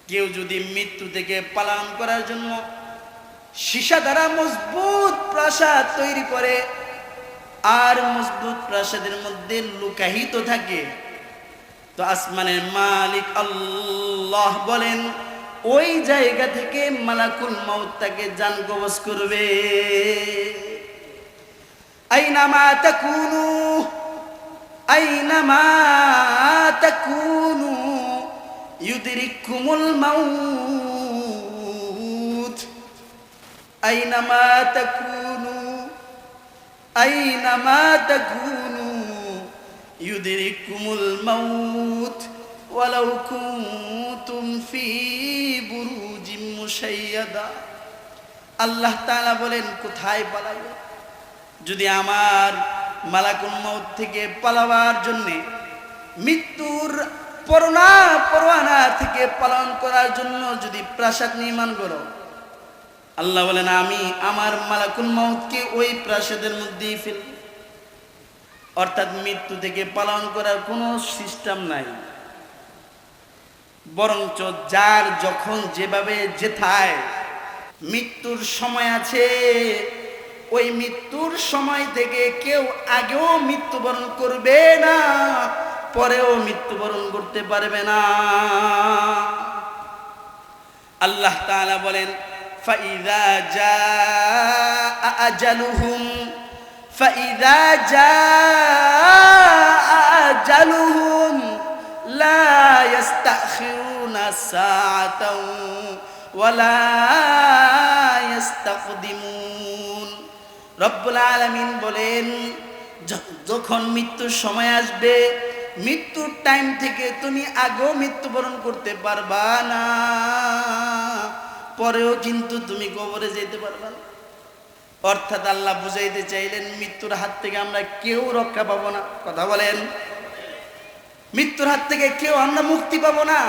কেউ যদি মৃত্যু থেকে পালায়ন করার জন্য সীসা দ্বারা মজবুত প্রাসাদ তৈরি করে আর মজবুত প্রাসাদের মধ্যে লুকায়িত থাকে, তো আসমানের মালিক আল্লাহ বলেন ওই জায়গা থেকে মালাকুল মাউত তাকে জান কবজ করবে। আইনামা তাকুনু আইনামা তাকুনু ইউদরিকুমুল মাউত আইনামা তাকুনু আইনামা তাকুনু ইউদরিকুমুল মাউত ওয়ালাউ কুনতুম ফি বুরুজিম মুশাইয়াদা। আল্লাহ তাআলা বলেন কোথায় পালাবে? যদি আমার মালাকুল মাউত থেকে পালাবার জন্য, মৃত্যুর পরোয়ানা থেকে পালন করার জন্য যদি প্রাসাদ নির্মাণ করো, আল্লাহ বলেন আমি আমার মালাকুল মাউতকে ওই প্রাসাদের মধ্যেই ফেলব। অর্থাৎ মৃত্যু থেকে পালন করার কোনো সিস্টেম নাই, বরঞ্চ যার যখন যেভাবে যেথায় মৃত্যুর সময় আছে, ওই মৃত্যুর সময় থেকে কেউ আগেও মৃত্যুবরণ করবে না, পরেও মৃত্যুবরণ করতে পারবে না। আল্লাহ তাআলা বলেন ফাইযা জাআ আজালুহুম ফাইযা জাআ আজালুহুম লা ইস্তাখিরুনা সাআতাও ওয়ালা ইস্তাকদিমুন। রব্বুল আলামিন বলেন যখন মৃত্যুর সময় আসবে, মৃত্যুর টাইম থেকে তুমি আগেও মৃত্যুবরণ করতে পারবা না, পরেও কিন্তু তুমি কবরে যেতে পারবা না। অর্থাৎ আল্লাহ বুঝাইতে চাইলেন মৃত্যুর হাত থেকে আমরা কেউ রক্ষা পাবো না। কথা বলেন, মৃত্যুর হাত থেকে কেউ আমরা মুক্তি পাবো না,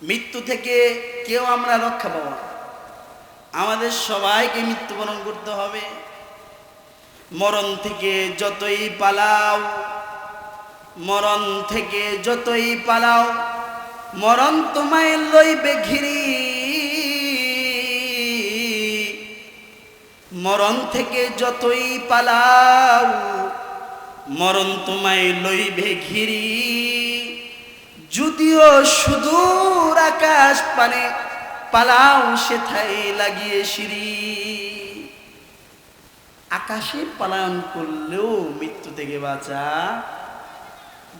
মৃত্যু থেকে কেউ আমরা রক্ষা পাবো না। আমাদের সবাইকে মৃত্যুবরণ করতে হবে। মরণ থেকে যতই পালাও, মরণ থেকে যতই পালাও, মরণ তোমায় লইবে ঘিরি। মরণ থেকে যতই পালাও, মরণ তোমায় লইবে ঘিরি। যদিও সুদূর আকাশ পানে পালাও সেথায় লাগিয়ে সিঁড়ি। আকাশে পালায়ন করলেও মৃত্যু থেকে বাঁচা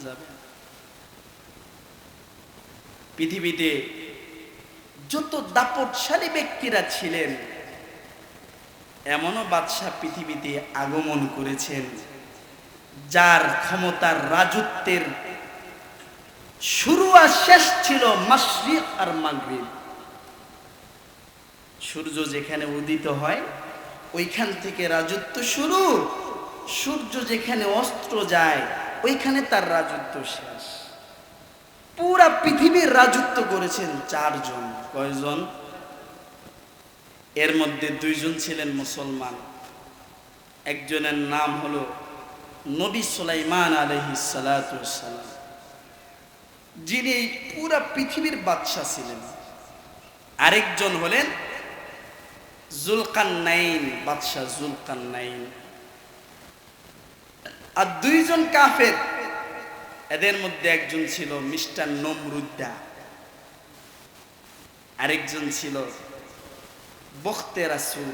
যাবে। পৃথিবীতে যত দাপটশালী ব্যক্তিরা ছিলেন, এমনও বাদশাহ পৃথিবীতে আগমন করেছেন যার ক্ষমতার রাজত্বের শুরু আর শেষ ছিল মাশরিক আর মাগরিব। সূর্য যেখানে উদিত হয় ওইখান থেকে রাজত্ব শুরু, সূর্য যেখানে অস্ত যায় ওইখানে তার রাজত্ব শেষ। পুরা পৃথিবীর রাজত্ব করেছেন চারজন। কয়জন? এর মধ্যে দুইজন ছিলেন মুসলমান। একজনের নাম হলো নবী সুলাইমান আলাইহিস সালাতু ওয়াস সালাম, যিনি পুরা পৃথিবীর বাদশা ছিলেন। আরেকজন হলেন জুলকারনাইন, বাদশা জুলকারনাইন। আর দুইজন কাফের, এদের মধ্যে একজন ছিল মিস্টার নমরুদ্দা, আরেকজন ছিল বখতে রাসূল।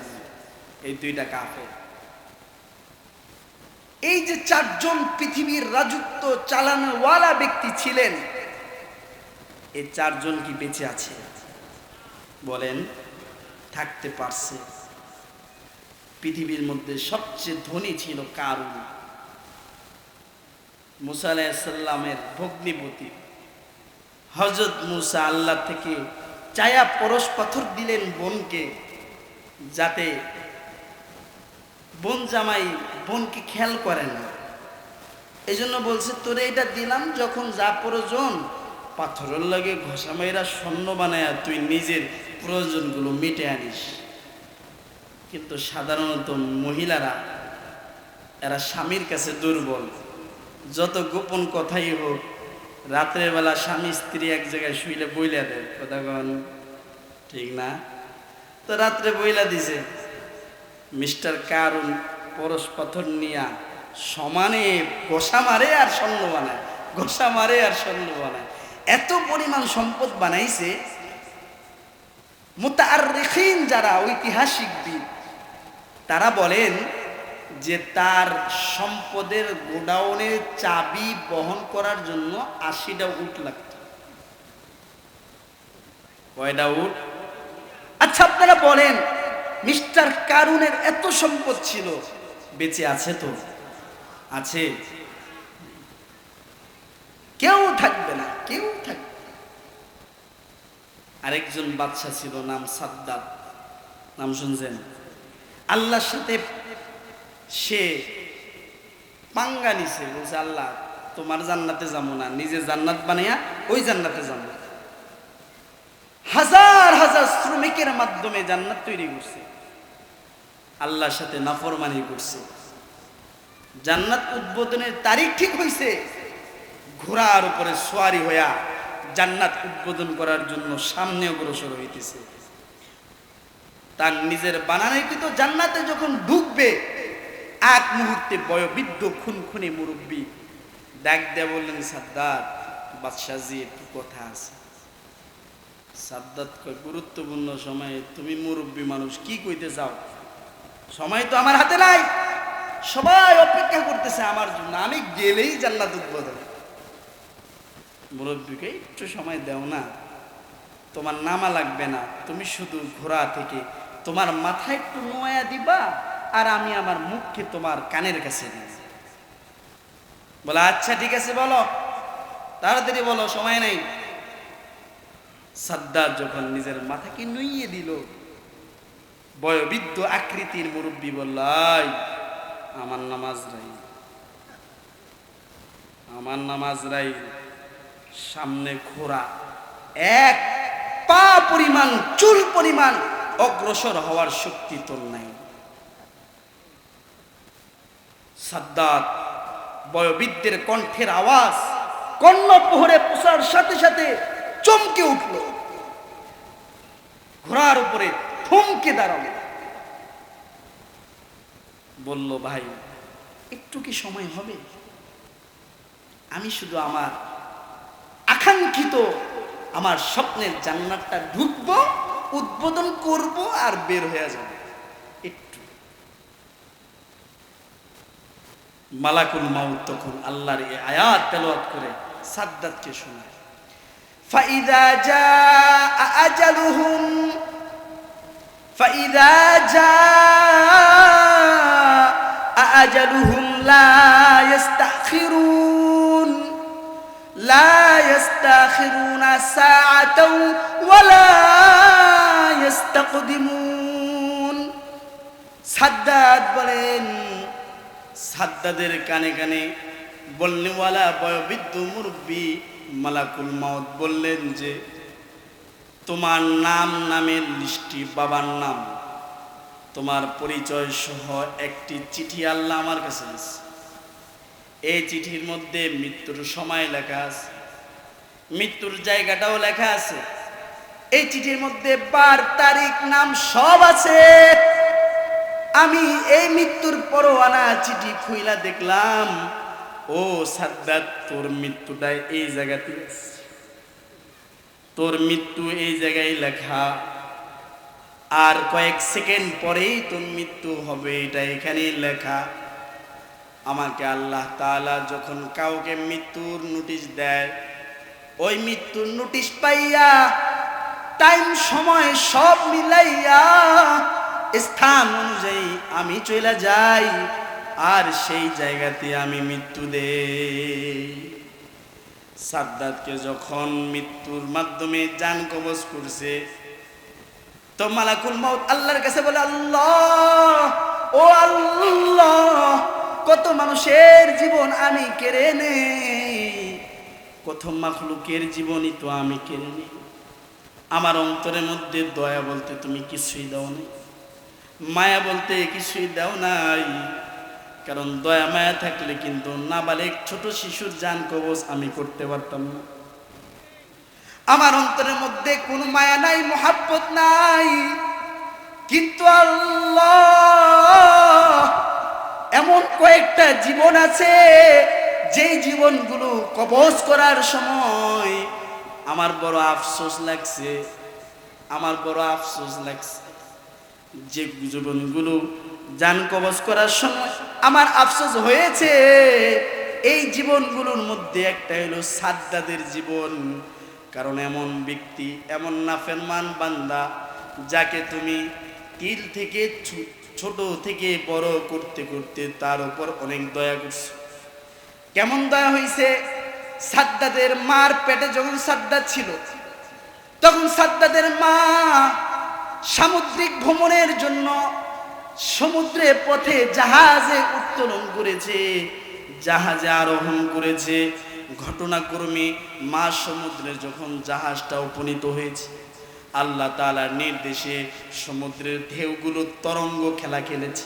এই দুইটা কাফের। এই যে চারজন পৃথিবীর রাজত্ব চালানোওয়ালা ব্যক্তি ছিলেন, এই চারজন কি বেঁচে আছে? বলেন, থাকতে পারছে। পৃথিবীর মধ্যে সবচেয়ে ধনী ছিল কারুন, মুসা আলাইহিস সালামের ভগ্নিপতি। হযরত মুসা আল্লাহ থেকে চায়া পরশ পাথর দিলেন বোনকে, যাতে বোন জামাই বোনকে খেয়াল করে না। এই জন্য বলছে তোরে এটা দিলাম, যখন যা প্রয়োজন পাথরের লাগে ঘষা মাইরা স্বর্ণ বানায়া তুই নিজের প্রয়োজনগুলো মিটে আনিস। কিন্তু সাধারণত মহিলারা, এরা স্বামীর কাছে দুর্বল। যত গোপন কথাই হোক রাত্রের বেলা স্বামী স্ত্রী এক জায়গায় শুইলে বইলা দেয়, কথা কন ঠিক না? তো রাত্রে বইলা দিছে, মিস্টার কারুন পরশ পাথর নিয়া সমানে ঘষা মারে আর স্বর্ণ বানায়, ঘষা মারে আর স্বর্ণ বানায়। এত পরিমাণ সম্পদ বানাইছে, মুতাআররিখিন যারা ঐতিহাসিকবিদ তারা বলেন যে তার সম্পদের গোডাউনের চাবি বহন করার জন্য ৮০টা উট লাগত। কয়টা উট? আচ্ছা আপনারা বলেন, মিস্টার কারুনের এত সম্পদ ছিল, বেঁচে আছে তো? আছে? কেউ থাকবে না, কেউ থাকবে। আরেকজন বাদশা ছিল, নাম সাদ্দাত, নাম শুনছেন? আল্লাহর সাথে সে পাঙ্গা নিছে, বলছে আল্লাহ তোমার জান্নাতে যাবো না, নিজে জান্নাত বানাইয়া ওই জান্নাতে যাবো। হাজার হাজার শ্রমিকের মাধ্যমে জান্নাত তৈরি করছে, আল্লাহর সাথে নাফরমানি করছে। জান্নাত উদ্বোধনের তারিখ ঠিক হইছে, ঘোড়ার উপরে সোয়ারি হইয়া জান্নাত উদ্বোধন করার জন্য সামনে অগ্রসর হইতেছে। তার নিজের বানানোকৃত জান্নাতে যখন ঢুকবে, এক মুহূর্তে বয়োবৃদ্ধ খুনখুনে মুরব্বী ডাক দিয়ে বললেন, সাদ্দাত বাদশাহজি একটু কথা আছে। সাদ্দাত কয়, গুরুত্বপূর্ণ সময়ে তুমি মুরব্বী মানুষ, কি কইতে চাও? সময় তো আমার হাতে নাই, সবাই অপেক্ষা করতেছে আমার জন্য, আমি গেলেই জান্নাত উদ্বোধন। মুরব্বীকে একটু সময় দেও না, তোমার নামা লাগবে না, তুমি শুধু ঘোড়া থেকে তোমার মাথায় একটু নোয়া দিবা আর আমি আমার মুখকে তোমার কানের কাছে দিই। বলে আচ্ছা ঠিক আছে, বলো তাড়াতাড়ি বলো, সময় নেই। সাদ্দাত যখন নিজের মাথাকে নুইয়ে দিল, বয়োবৃদ্ধ আকৃতির মুরব্বী বলল, আমার নামাজ নাই, আমার নামাজ নাই। সামনে ঘোড়া, এক পা পরিমাণ, চুল পরিমাণ অগ্রসর হওয়ার শক্তি তোর নাই। সাদ্দাত বয়োবৃদ্ধের কণ্ঠের আওয়াজ কর্ণপ্রহরে পৌঁছার সাথে সাথে চমকে উঠল, ঘোড়ার উপরে থমকে দাঁড়ালো, বলল, ভাই একটু কি সময় হবে? আমি শুধু আমার আকাঙ্ক্ষিত আমার স্বপ্নের জান্নাতটা ঢুকবো, উদ্বোধন করব আর বের হয়ে যাব। একটু। মালাকুল মাউত তখন আল্লাহর এই আয়াত তেলাওয়াত করে সাদ্দাতকে শোনায়, ফাইদা জাআ আজালুহুম ফাইদা জাআ আজালুহুম লা ইস্তাখিরুন লা ইস্তাখিরুনা সাআতাও ওয়ালা ইস্তাকদিমুন। সাদ্দাত বলেন, সাদ্দাদের কানে কানে বলনেওয়ালা বয়োবৃদ্ধ মুরব্বী মালাকুল মাউত বললেন যে, তোমার নাম, নামের লিস্টি, বাবার নাম, তোমার পরিচয় সহ একটি চিঠি আল্লাহ আমার কাছে আছে। এই চিঠির মধ্যে মৃত্যুর সময় লেখা আছে, মৃত্যুর জায়গাটাও লেখা আছে। এই চিঠির মধ্যে বার, তারিখ, নাম সব আছে। আমি এই মৃত্যুর পরোয়ানা চিঠি খুইলা দেখলাম, ও সাদ্দাত তোর মৃত্যুটা এই জায়গাতে আছে, তোর মৃত্যু এই জায়গায় লেখা, আর কয়েক সেকেন্ড পরেই তোর মৃত্যু হবে, এটা এখানেই লেখা। আমাকে আল্লাহ তাআলা যখন কাউকে মৃত্যুর নোটিশ দেয়, ওই মৃত্যুর নোটিশ পাইয়া টাইম সময় সব মিলাইয়া স্থান অনুযায়ী আমি চলে যাই, আর সেই জায়গাতে আমি মৃত্যু দেই। সাদ্দাতকে যখন মৃত্যুর মাধ্যমে জান কবজ করছে, তো মালাকুল মাউত আল্লাহর কাছে বলে, আল্লাহ, ও আল্লাহ, কত মানুষের জীবন আমি কেড়ে নেই, কত মাখলুকের জীবনই তো আমি কেড়ে নেই। আমার অন্তরের মধ্যে দয়া বলতে তুমি কিছুই দাও নাই, মায়া বলতে কিছুই দাও নাই, কারণ দয়া মায়া থাকলে কিন্তু নাবালেগ ছোট শিশুর জান কবজ আমি করতে পারতাম না। আমার অন্তরের মধ্যে কোনো মায়া নাই, মোহাব্বত নাই, কিন্তু আল্লাহ এমন কয়েকটা জীবন আছে যেই জীবনগুলো কবজ করার সময় আমার বড় আফসোস লাগছে, আমার বড় আফসোস লাগছে। যে জীবনগুলো জান কবজ করার সময় আমার আফসোস হয়েছে, এই জীবনগুলোর মধ্যে একটা হলো সাদ্দাদের জীবন। কারণ এমন ব্যক্তি, এমন নাফরমান বান্দা যাকে তুমি তিল থেকে ছোট থেকে বড় করতে করতে তার উপর অনেক দয়া করছো। কেমন দয়া হইছে? সাদ্দাদের মার পেটে যখন সাদ্দাত ছিল, তখন সাদ্দাদের মা সামুদ্রিক ভ্রমণের জন্য সমুদ্রের পথে জাহাজে উত্তোলন করেছে, জাহাজে আরোহণ করেছে। ঘটনাক্রমে মা সমুদ্রে যখন জাহাজটা উপনীত হয়েছে, আল্লাহ তাআলার নির্দেশে সমুদ্রের ঢেউগুলো তরঙ্গ খেলা খেলেছে।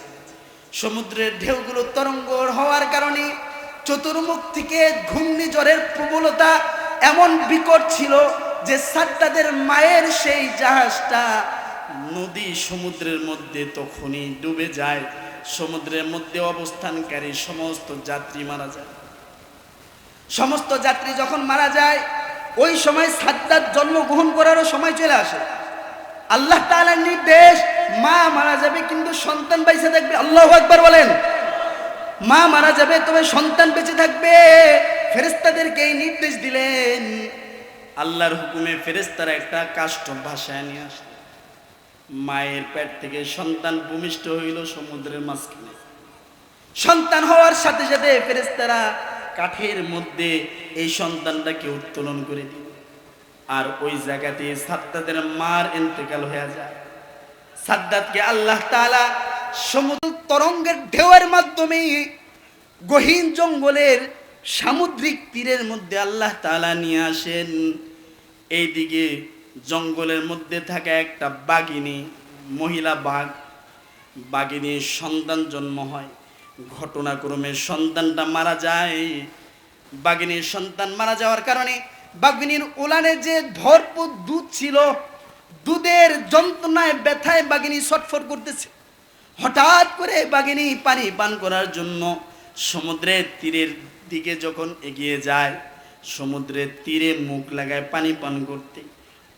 সমুদ্রের ঢেউগুলো তরঙ্গ হওয়ার কারণে চতুর্মুখ থেকে ঘূর্ণিঝড়ের প্রবলতা এমন বিকট ছিল যে সাদ্দাদের মায়ের সেই জাহাজটা নদী সমুদ্রের মধ্যে তখনই ডুবে যায়। সমুদ্রের মধ্যে অবস্থানকারী সমস্ত যাত্রী মারা যায়। সমস্ত যাত্রী যখন মারা যায়, ওই সময় সাদ্দাত জন্মগ্রহণ করারও সময় চলে আসে। আল্লাহ তাআলার নির্দেশ, মা মারা যাবে কিন্তু সন্তান বেঁচে থাকবে। আল্লাহু আকবার বলেন। মা মারা যাবে তবে সন্তান বেঁচে থাকবে। ফেরেশতাদেরকে এই নির্দেশ দিলেন। আল্লাহর হুকুমে ফেরেশতারা একটা কাষ্ঠ ভাসায় নিয়ে আসে। মায়ের পেট থেকে সন্তান ভূমিষ্ঠ হইল সমুদ্রের মাঝখানে। সন্তান হওয়ার সাথে সাথে ফেরেশতারা কাঠের মধ্যে এই সন্তানটাকে উত্তোলন করে দিল। আর ওই জায়গাতে সাদ্দাতের মার ইন্তেকাল হয়ে যায়। সাদ্দাতকে আল্লাহ তাআলা সমুদ্র তরঙ্গের ঢেউয়ের মাধ্যমে গহীন জঙ্গলের সামুদ্রিক তীরের মধ্যে আল্লাহ তাআলা নিয়ে আসেন। এইদিকে জঙ্গলের মধ্যে থাকা একটা বাঘিনী, মহিলা বাঘ, বাঘিনীর সন্তান জন্ম হয়। ঘটনাক্রমে সন্তানটা মারা যায়। বাঘিনীর সন্তান মারা যাওয়ার কারণে বাঘিনীর উলানে যে ভরপুর দুধ ছিল, দুধের যন্ত্রণায় ব্যথায় বাঘিনী ছটফট করতেছে। হঠাৎ করে বাঘিনী পানি পান করার জন্য সমুদ্রের তীরের দিকে যখন এগিয়ে যায়, সমুদ্রের তীরে মুখ লাগায় পানি পান করতে,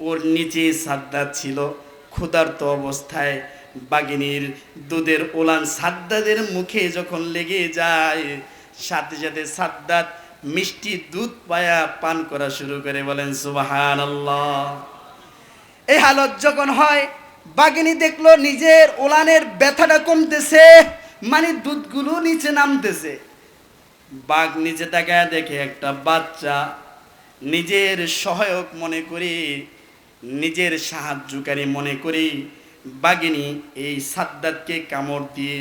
ওর নিচে সাদ্দাত ছিল ক্ষুধার্ত অবস্থায়। বাঘিনীর দুধের ওলান সাদ্দাতের মুখে যখন লেগে যায়, সাথে সাথে সাদ্দাত মিষ্টি দুধ পায়া পান করা শুরু করে। বলেন সুবহানাল্লাহ। এই হালত যখন হয়, বাঘিনী দেখলো নিজের ওলানের ব্যথাটা কমতেছে, মানে দুধগুলো নিচে নামতেছে। বাঘ নিচে তাকায় দেখে একটা বাচ্চা নিজের সহায়ক মনে করে, নিজের সাহায্যকারী মনে করে বাঘিনী এই সাদ্দাতকে কামড় দিয়ে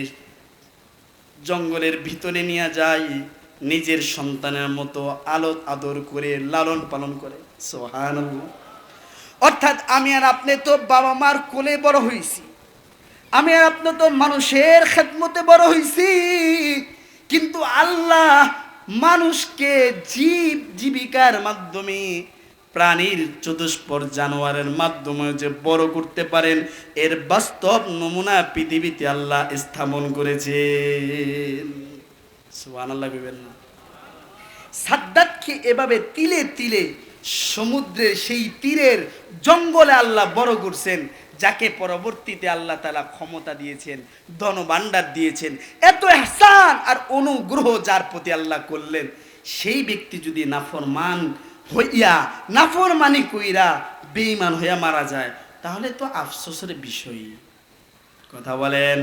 জঙ্গলের ভিতরে নিয়ে যায়। নিজের সন্তানের মতো আলত আদর করে লালন পালন করে। সুবহানাল্লাহ। অর্থাৎ আমি আর আপনি তো বাবা মার কোলে বড় হইছি, আমি আর আপনি তো মানুষের খেদমতে বড় হইছি, কিন্তু আল্লাহ মানুষকে জীবিকার মাধ্যমে, প্রাণীর চতুষ্পদ জানোয়ারের মাধ্যমে যে বড় করতে পারেন, এর বাস্তব নমুনা পৃথিবীতে আল্লাহ স্থাপন করেছেন। সুবহানাল্লাহ কইবেন না? সাদ্দাতকে এভাবে তিলে তিলে সমুদ্রের সেই তীরের জঙ্গলে আল্লাহ বড় করছেন, যাকে পরবর্তীতে আল্লাহ তাআলা ক্ষমতা দিয়েছেন, ধনভাণ্ডার দিয়েছেন। এত ইহসান আর অনুগ্রহ যার প্রতি আল্লাহ করলেন, সেই ব্যক্তি যদি নাফরমান হইয়া, নাফরমানি কইরা, বেঈমান হইয়া মারা যায়, তাহলে তো আফসোসের বিষয়। কথা বলেন।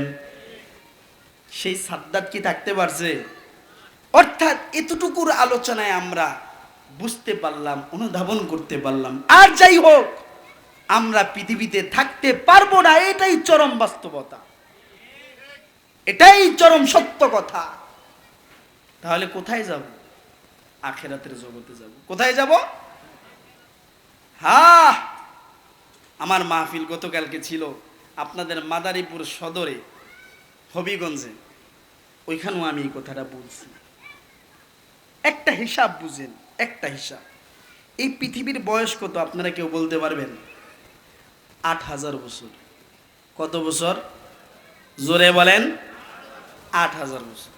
সেই সাদ্দাত কি থাকতে পারছে? অর্থাৎ এতটুকুর আলোচনায় আমরা বুঝতে পারলাম, অনুধাবন করতে পারলাম, আর যাই হোক আমরা পৃথিবীতে থাকতে পারবো না। এটাই চরম বাস্তবতা, এটাই চরম সত্য কথা। তাহলে কোথায় যাব? আখিরাতের জগতে যাব। কোথায় যাব? হ্যাঁ, আমার মাহফিল গতকালকে ছিল আপনাদের মাদারীপুর সদরে, হবিগঞ্জে। ওইখানেও আমি এই কথাটা বলছি। একটা হিসাব বুঝেন, একটা হিসাব। এই পৃথিবীর বয়স কত আপনারা কেউ বলতে পারবেন? ৮,০০০ বছর। কত বছর? জোরে বলেন। ৮,০০০ বছর।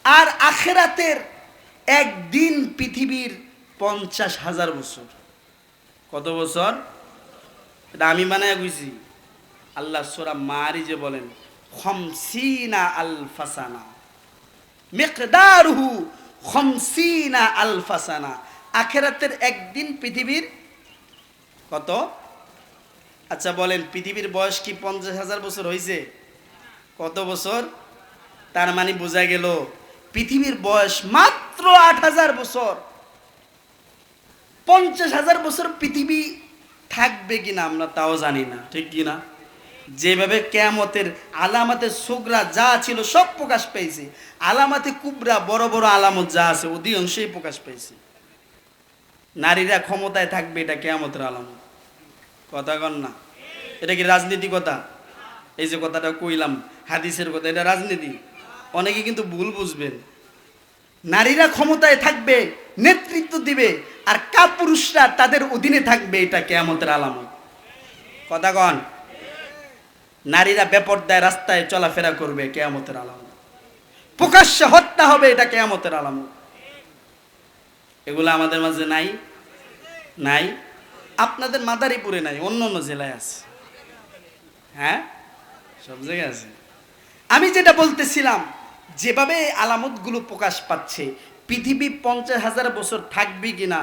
আর আখিরাতের একদিন পৃথিবীর ৫০,০০০ বছর। কত বছর? এটা আমি বানায় কইছি। আল্লাহ সূরা মারিজে বলেন খামসিনা আলফাসানা মিকদারুহু খামসিনা আলফাসানা। আখিরাতের একদিন পৃথিবীর কত? আচ্ছা বলেন, পৃথিবীর বয়স কি ৫০,০০০ বছর হয়েছে? কত বছর? তার মানে বোঝা গেল পৃথিবীর বয়স মাত্র ৮,০০০ বছর। ৫০,০০০ বছর পৃথিবী থাকবে কিনা আমরা তাও জানি না, ঠিক কিনা? যেভাবে কিয়ামতের আলামতে সুগরা যা ছিল সব প্রকাশ পেয়েছে, আলামতে কুবরা বড় বড় আলামত যা আছে অধিকাংশই প্রকাশ পেয়েছে। নারীরা ক্ষমতায় থাকবে, এটা কিয়ামতের আলামত। কথা কন না? এটা কি রাজনীতি কথা? এই যে কথাটা কইলাম হাদিসের কথা, এটা রাজনীতি? অনেকে কিন্তু ভুল বুঝবেন। নারীরা ক্ষমতায় থাকবে, নেতৃত্ব দিবে, আর কাপুরুষরা তাদের অধীনে থাকবে, এটা কিয়ামতের আলামত। কথা কন? নারীরা বেপরদায় রাস্তায় চলাফেরা করবে, কিয়ামতের আলামত। প্রকাশ্যে হত্যা হবে, এটা কিয়ামতের আলামত। এগুলো আমাদের মাঝে নাই? নাই? আপনাদের মাদারীপুরে নাই, অন্য অন্য জেলায় আছে। হ্যাঁ, সব জায়গায় আছে। আমি যেটা বলতেছিলাম, যেভাবে আলামতগুলো প্রকাশ পাচ্ছে, পৃথিবী ৫০,০০০ বছর থাকবে কিনা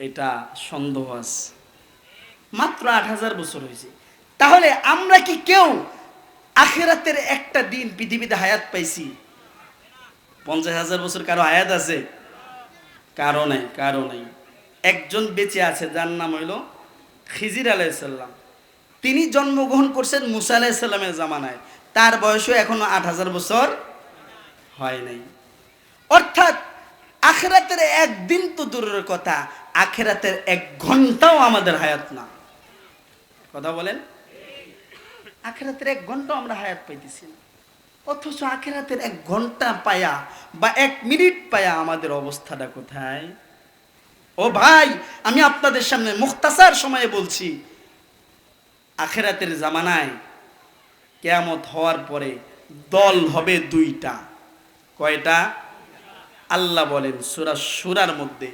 এটা সন্দেহ আছে। মাত্র ৮,০০০ বছর হয়েছে। তাহলে আমরা কি কেউ আখিরাতের একটা দিন পৃথিবীতে হায়াত পাইছি? ৫০,০০০ বছর কারো হায়াত আছে? কারো নাই, কারো নাই। একজন বেঁচে আছে, যার নাম হইল খিজির আলাইহিসসালাম। তিনি জন্মগ্রহণ করছেন মুসা আলাইহিসসালামের জামানায়, তার বয়সও এখনো ৮,০০০ বছর হয় নাই। অর্থাৎ আখিরাতের একদিন তো দূরের কথা, আখিরাতের ১ ঘন্টাও আমাদের হায়াত না। কথা বলেন? আখিরাতের ১ ঘন্টাও আমরা হায়াত পাইতেছি না। অথচ আখিরাতের ১ ঘন্টা পায়া বা ১ মিনিট পায়া আমাদের অবস্থাটা কোথায়? ও ভাই, আমি আপনাদের সামনে মুখতাসার সময়ে বলছি, আখিরাতের জামানায় কিয়ামত হওয়ার পরে দল হবে ২টা। কয়টা? আল্লাহ বলেন সূরা শুরার মধ্যে,